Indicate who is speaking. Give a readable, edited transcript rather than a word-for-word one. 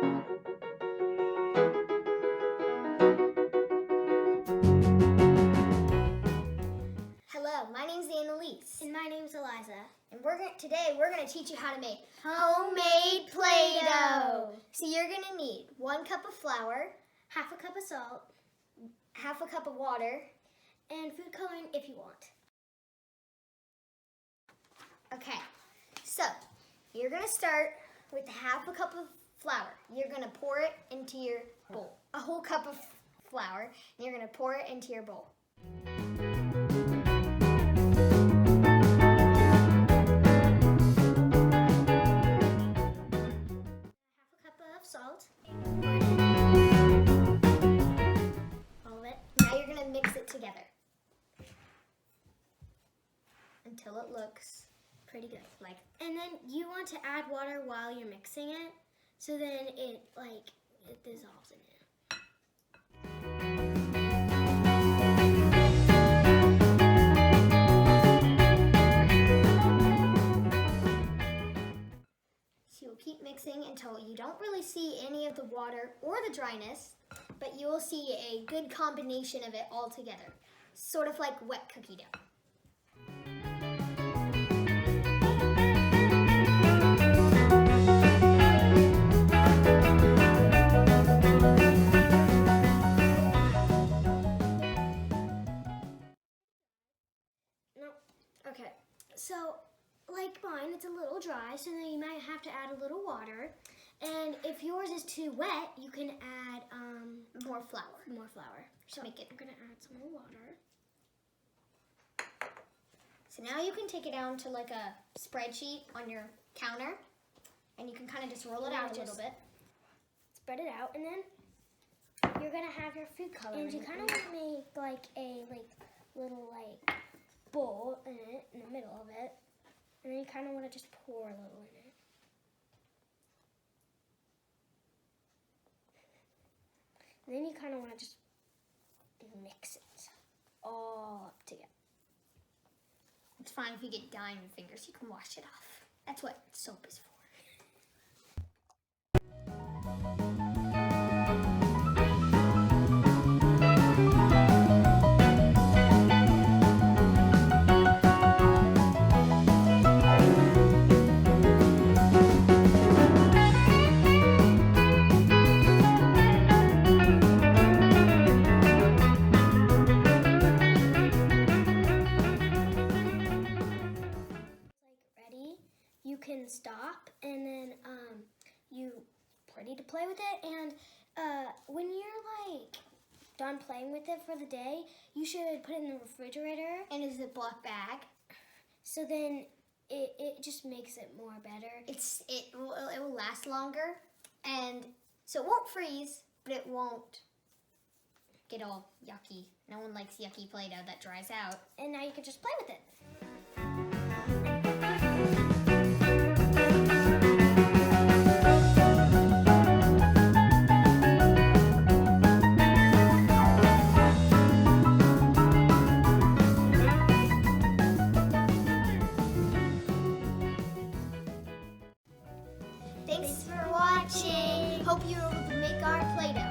Speaker 1: Hello, my name's Annalise.
Speaker 2: And my name's Eliza.
Speaker 1: And today we're going to teach you how to make homemade Play-Doh. So you're going to need 1 cup of flour,
Speaker 2: Half a cup of salt,
Speaker 1: half a cup of water,
Speaker 2: and food coloring if you want.
Speaker 1: Okay, so you're going to start with half a cup of flour. You're going to pour it into your bowl. A whole cup of flour, and you're going to pour it into your bowl.
Speaker 2: Half a cup of salt. All of it.
Speaker 1: Now you're going to mix it together until it looks
Speaker 2: Pretty good. And then you want to add water while you're mixing it, so then it dissolves in it.
Speaker 1: So you'll keep mixing until you don't really see any of the water or the dryness, but you will see a good combination of it all together. Sort of like wet cookie dough.
Speaker 2: Okay, so like mine, it's a little dry, so then you might have to add a little water. And if yours is too wet, you can add
Speaker 1: More flour.
Speaker 2: more flour. So
Speaker 1: Make it.
Speaker 2: I'm gonna add some more water.
Speaker 1: So now you can take it down to like a spreadsheet on your counter, and you can kind of just roll it out a little bit.
Speaker 2: Spread it out, and then you're gonna have your food coloring. And you kind of want to make like a little bowl in it, in the middle of it, and then you kind of want to just pour a little in it. And then you kind of want to just mix it all up together.
Speaker 1: It's fine if you get dye on your fingers. You can wash it off. That's what soap is for.
Speaker 2: You can stop, and then you ready to play with it. And when you're done playing with it for the day, you should put it in the refrigerator.
Speaker 1: In a Ziploc bag.
Speaker 2: So then it just makes it more better.
Speaker 1: It will last longer, and so it won't freeze, but it won't get all yucky. No one likes yucky Play-Doh that dries out.
Speaker 2: And now you can just play with it.
Speaker 1: Thanks for watching. Hope you were able to make our Play-Doh.